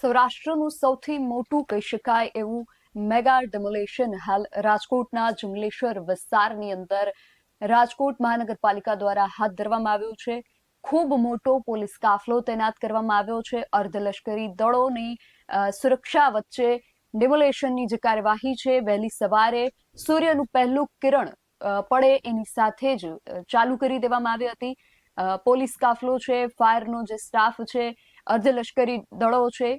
સૌરાષ્ટ્રનું સૌથી મોટું કહી શકાય એવું મેગા ડેમોલેશન હાલ રાજકોટના જંગલેશ્વર વિસ્તારની અંદર રાજકોટ મહાનગરપાલિકા દ્વારા હાથ ધરવામાં આવ્યું છે। ખૂબ મોટો પોલીસ કાફલો તૈનાત કરવામાં આવ્યો છે। અર્ધલશ્કરી દળોની સુરક્ષા વચ્ચે ડેમોલેશનની જે કાર્યવાહી છે વહેલી સવારે સૂર્યનું પહેલું કિરણ પડે એની સાથે જ ચાલુ કરી દેવામાં આવી હતી। પોલીસ કાફલો છે, ફાયરનો જે સ્ટાફ છે, અર્ધલશ્કરી દળો છે,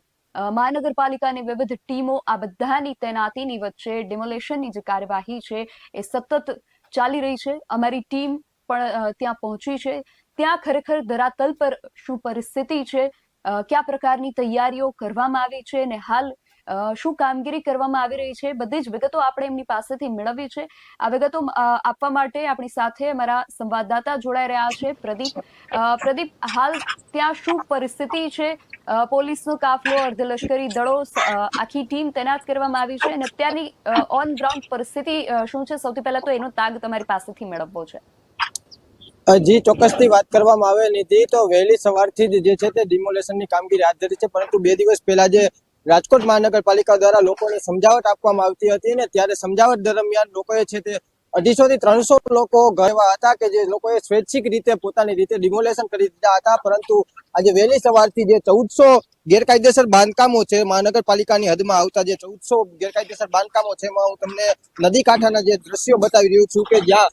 મહાનગરપાલિકાની વિવિધ ટીમો, આ બધાની તૈનાતીની વચ્ચે ડેમોલેશનની જે કાર્યવાહી છે એ સતત ચાલી રહી છે। અમારી ટીમ પણ ત્યાં પહોંચી છે। ત્યાં ખરેખર ધરાતલ પર શું પરિસ્થિતિ છે, કયા પ્રકારની તૈયારીઓ કરવામાં આવી છે અને હાલ શું કામગીરી કરવામાં આવી રહી છે, બધી જ વિગતો આપણે એમની પાસેથી મેળવી છે। આ વિગતો આપવા માટે આપણી સાથે અમારા સંવાદદાતા જોડાઈ રહ્યા છે પ્રદીપ। પ્રદીપ, હાલ ત્યાં શું પરિસ્થિતિ છે? પોલીસનો કાફલો, અર્ધલશ્કરી દળો, આખી ટીમ તૈનાત કરવામાં આવી છે અને અત્યારની ઓન ગ્રાઉન્ડ પરિસ્થિતિ શું છે? સૌથી પહેલા તો એનો તાગ તમારી પાસેથી મેળવવો છે। જી, ચોક્કસથી વાત કરવામાં આવે નિધિ, તો વહેલી સવારથી જ જે છે તે ડિમોલેશનની કામગીરી હાથ ધરી છે, પરંતુ 2 દિવસ પહેલા જે રાજકોટ મહાનગરપાલિકા દ્વારા લોકોને સમજાવટ આપવામાં આવતી હતી ને ત્યારે સમજાવટ દરમિયાન લોકોએ છે તે 250 થી 300 લોકો ગયા હતા કે જે લોકોએ સ્વૈચ્છિક રીતે પોતાની રીતે ડિમોલેશન કરી દીધા હતા। પરંતુ આજે વહેલી સવારથી જે 1400 ગેરકાયદેસર બાંધકામો છે, મહાનગરપાલિકાની હદમાં આવતા જે 1400 ગેરકાયદેસર બાંધકામો છે, એમાં હું તમને નદી કાંઠાના જે દ્રશ્યો બતાવી રહ્યું છું કે જ્યાં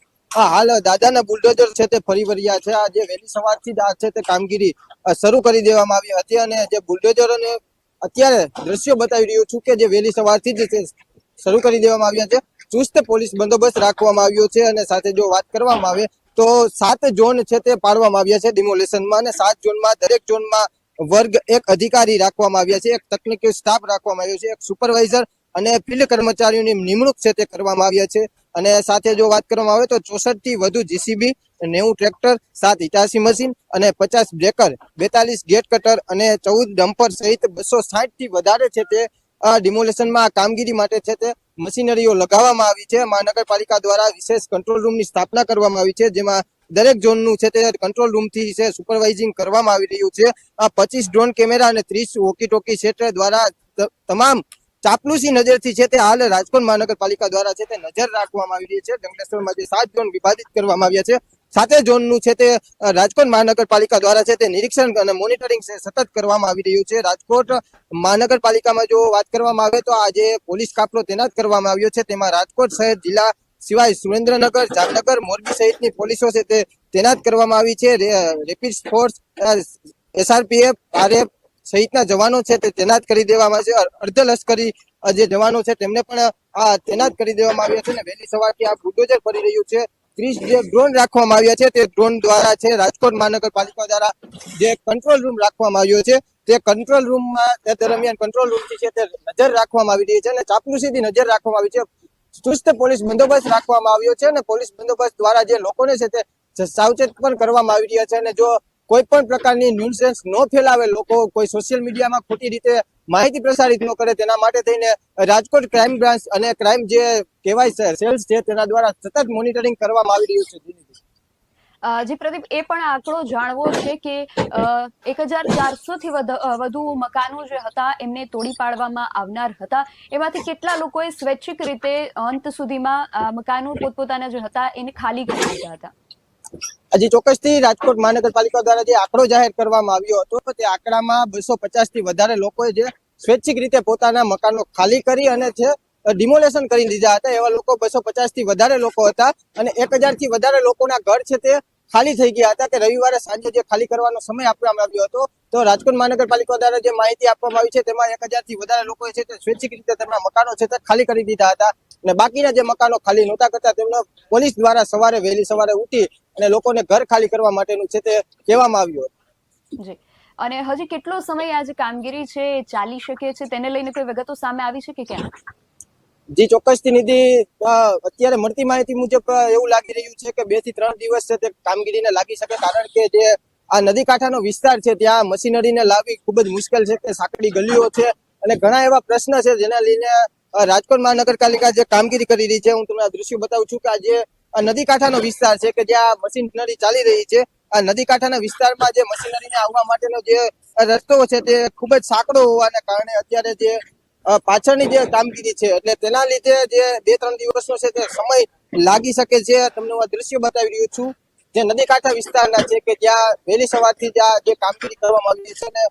હાલ દાદાના બુલડોઝર છે તે ફરી વળ્યા છે। આજે વહેલી સવારથી જ આ છે તે કામગીરી શરૂ કરી દેવામાં આવી હતી અને જે બુલડોઝરોને અત્યારે દ્રશ્યો બતાવી રહ્યું છું કે જે વહેલી સવારથી જ શરૂ કરી દેવામાં આવ્યા છે। ચુસ્ત પોલીસ બંદોબસ્ત રાખવામાં આવ્યો છે અને સાથે જો વાત કરવામાં આવે તો 7 ઝોન છે તે પાડવામાં આવ્યા છે ડિમોલેશનમાં અને 7 ઝોનમાં દરેક ઝોનમાં વર્ગ 1 અધિકારી રાખવામાં આવ્યા છે, 1 તકનીકી સ્ટાફ રાખવામાં આવ્યો છે, 1 સુપરવાઇઝર અને ફિલ્ડ કર્મચારીઓની નિમણૂક છે તે કરવામાં આવ્યા છે। અને સાથે જો વાત કરવામાં આવે તો 64 થી વધુ જીસીબી, 90 ટ્રેક્ટર, 7 હિટાચી મશીન અને 50 બ્રેકર, 42 ગેટ કટર અને 14 ડમ્પર સહિત 260 થી વધારે છે તે ડિમોલેશનમાં કામગીરી માટે છે તે મશીનરીઓ લગાવવામાં આવી છે। મહાનગરપાલિકા દ્વારા વિશેષ કંટ્રોલ રૂમની સ્થાપના કરવામાં આવી છે, જેમાં દરેક ઝોનનું છે તે કંટ્રોલ રૂમથી છે સુપરવાઇઝિંગ કરવામાં આવી રહ્યું છે। 25 ડ્રોન કેમેરા અને 30 વોકી ટોકી સેટ દ્વારા તમામ ચાપલુસી નજરથી છે તે હાલ રાજકોટ મહાનગરપાલિકા દ્વારા છે તે નજર રાખવામાં આવી રહી છે। જંગલેશ્વરમાં જે 7 ઝોન વિભાજિત કરવામાં આવ્યા છે, 7 ઝોનનું છે તે રાજકોટ મહાનગરપાલિકા દ્વારા છે તે નિરીક્ષણ અને મોનિટરિંગ સતત કરવામાં આવી રહ્યું છે। રાજકોટ મહાનગરપાલિકામાં જો વાત કરવામાં આવે તો આજે પોલીસ કાફલો તૈનાત કરવામાં આવ્યો છે, તેમાં રાજકોટ શહેર જિલ્લા સિવાય સુરેન્દ્રનગર, જામનગર, મોરબી સહિતની પોલીસો છે તે તૈનાત કરવામાં આવી છે। રેપિડ ફોર્સ, એસઆરપીએફ, આરએફ સહિતના જવાનો છે તે તૈનાત કરી દેવામાં છે। અર્ધલશ્કરી જે જવાનો છે તેમને પણ તૈનાત કરી દેવામાં આવ્યા છે અને વહેલી સવારથી આ બુલડોઝર ફરી રહ્યું છે। 30 જે ડ્રોન રાખવામાં આવ્યા છે તે ડ્રોન દ્વારા છે રાજકોટ મહાનગરપાલિકા દ્વારા જે કંટ્રોલ રૂમ રાખવામાં આવ્યો છે તે કંટ્રોલ રૂમમાં તે દરમિયાન કંટ્રોલ રૂમથી છે તે નજર રાખવામાં આવી રહી છે અને ચાપલુસીથી નજર રાખવામાં આવી છે। ચુસ્ત પોલીસ બંદોબસ્ત રાખવામાં આવ્યો છે અને પોલીસ બંદોબસ્ત દ્વારા જે લોકોને છે તે સાવચેત પણ કરવામાં આવી રહ્યા છે અને જો કોઈ પણ પ્રકારની ન્યૂઝ ન ફેલાવે, લોકો કોઈ સોશિયલ મીડિયામાં ખોટી રીતે માહિતી પ્રસારિત ન કરે, તેના માટે થઈને રાજકોટ ક્રાઇમ બ્રાન્ચ અને ક્રાઇમ જે કહેવાય સેલ્સ છે તેના દ્વારા સતત મોનિટરિંગ કરવામાં આવી રહ્યું છે। જી પ્રદીપ, એ પણ આંકડો જાણવો છે કે 1400 થી વધુ મકાનો જે હતા એમને તોડી પાડવામાં આવનાર હતા, એમાંથી કેટલા લોકોએ સ્વૈચ્છિક રીતે અંત સુધીમાં મકાનો પોતપોતાના જે હતા એને ખાલી કરી દીધા હતા? હજી ચોક્કસથી રાજકોટ મહાનગરપાલિકા દ્વારા જે આંકડો જાહેર કરવામાં આવ્યો હતો તે આંકડામાં 250 થી વધારે લોકોએ જે સ્વૈચ્છિક રીતે પોતાના મકાનો ખાલી કરી અને છે ડિમોલેશન કરી દીધા હતા, એવા લોકો 250 થી વધારે લોકો હતા અને 1000 થી વધારે લોકોના ઘર છે તે ખાલી થઈ ગયા હતા કે રવિવારે સાંજે જે ખાલી કરવાનો સમય આપવામાં આવ્યો હતો તો રાજકોટ મહાનગરપાલિકા દ્વારા જે માહિતી આપવામાં આવી છે તેમાં 1000 થી વધારે લોકોએ છે તે સ્વૈચ્છિક રીતે તેમના મકાનો છે તે ખાલી કરી દીધા હતા અને બાકીના જે મકાનો ખાલી નહોતા કરતા તેમને પોલીસ દ્વારા વહેલી સવારે ઉઠી અને લોકોને ઘર ખાલી કરવા માટેનું છે તે કહેવામાં આવ્યું હતું। જી, અને હજી કેટલો સમય આ જે કામગીરી છે એ ચાલી શકે છે, તેને લઈને કોઈ વિગતો સામે આવી છે કે કેમ? જી ચોક્કસથી નિધિ, અત્યારે મળતી માહિતી મુજબ એવું લાગી રહ્યું છે કે 2 થી 3 દિવસ છે તે કામગીરીને લાગી શકે, કારણ કે જે આ નદી કાંઠાનો વિસ્તાર છે ત્યાં મશીનરીને લાવવી ખૂબ જ મુશ્કેલ છે કે સાંકડી ગલીઓ છે અને ઘણા એવા પ્રશ્ન છે જેના લઈને રાજકોટ મહાનગરપાલિકા જે કામગીરી કરી રહી છે। હું તમને આ દ્રશ્યો બતાવું છું કે આજે નદી કાંઠાનો વિસ્તાર છે કે જ્યાં મશીનરી ચાલી રહી છે। આ નદી કાંઠાના વિસ્તારમાં જે મશીનરીને આવવા માટેનો જે રસ્તો છે તે ખૂબ જ સાંકડો હોવાના કારણે અત્યારે જે પાછળની જે કામગીરી છે એટલે તેના લીધે જે 2-3 દિવસનો છે તે સમય લાગી શકે છે. તમને હું આ દ્રશ્ય બતાવી રહ્યો છું જે નદી કાંઠા વિસ્તારના છે કે જ્યાં વહેલી સવારથી જ આ જે કામગીરી કરવામાં આવી છે અને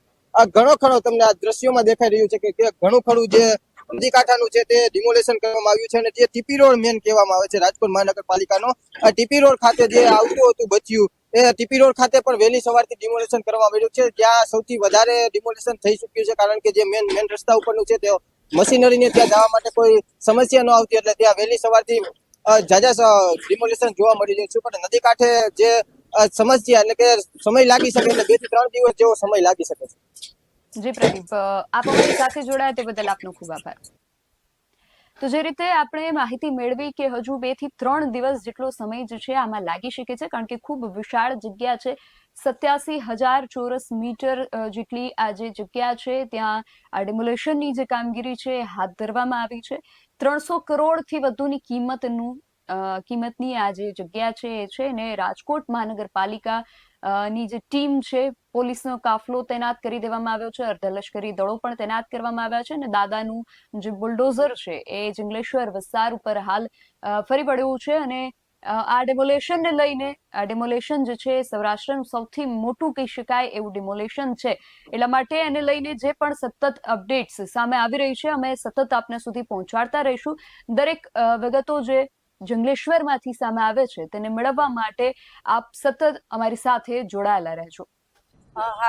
ઘણો ખરો તમને આ દ્રશ્યોમાં દેખાઈ રહ્યું છે કે ઘણું ખરું જે નદી કાંઠાનું છે તે ડિમોલેશન કરવામાં આવ્યું છે અને જે ટીપી રોડ મેન કહેવામાં આવે છે રાજકોટ મહાનગરપાલિકાનો આ ટીપી રોડ ખાતે જે આવતું હતું બચ્યું એ ટીપી રોડ ખાતે પણ વહેલી સવારથી ડિમોલેશન કરવામાં આવ્યું છે. જ્યાં સૌથી વધારે ડિમોલેશન થઈ ચૂક્યું છે કારણ કે જે મેન રસ્તા ઉપરનું છે તે મશીનરીને ત્યાં જવા માટે કોઈ સમસ્યા ન આવતી એટલે ત્યાં વહેલી સવારથી ઝાઝા ડિમોલેશન જોવા મળી રહ્યું છે. પણ નદી કાંઠે જે સમસ્યા એટલે કે સમય લાગી શકે એટલે 2 થી 3 દિવસ જેવો સમય લાગી શકે છે. જી પ્રદીપ, આપ અમારી સાથે જોડાયા તે બદલ આપનો ખૂબ આભાર. તો જે રીતે આપણે માહિતી મેળવી કે હજુ 2 થી 3 દિવસ જેટલો સમય જે છે આમાં લાગી શકે છે કારણ કે ખૂબ વિશાળ જગ્યા છે. 87,000 ચોરસ મીટર જેટલી આ જે જગ્યા છે ત્યાં આ ડિમોલેશનની જે કામગીરી છે હાથ ધરવામાં આવી છે. 300 કરોડથી વધુની કિંમતની આ જે જગ્યા છે એ છે ને રાજકોટ મહાનગરપાલિકા ની જે ટીમ છે, પોલીસનો કાફલો તૈનાત કરી દેવામાં આવ્યો છે, અર્ધલશ્કરી દળો પણ તૈનાત કરવામાં આવ્યા છે અને દાદાનું જે બુલડોઝર છે એ જંગલેશ્વર વિસ્તાર ઉપર હાલ ફરી વળ્યું છે અને આ ડિમોલેશનને લઈને આ ડિમોલેશન જે છે સૌરાષ્ટ્રનું સૌથી મોટું કહી શકાય એવું ડિમોલેશન છે. એટલા માટે એને લઈને જે પણ સતત અપડેટ્સ સામે આવી રહી છે અમે સતત આપને સુધી પહોંચાડતા રહીશું. દરેક વિગતો જે જંગલેશ્વરમાંથી સામે આવે છે તેને મેળવવા માટે આપ સતત અમારી સાથે જોડાયેલા રહેજો. હાલ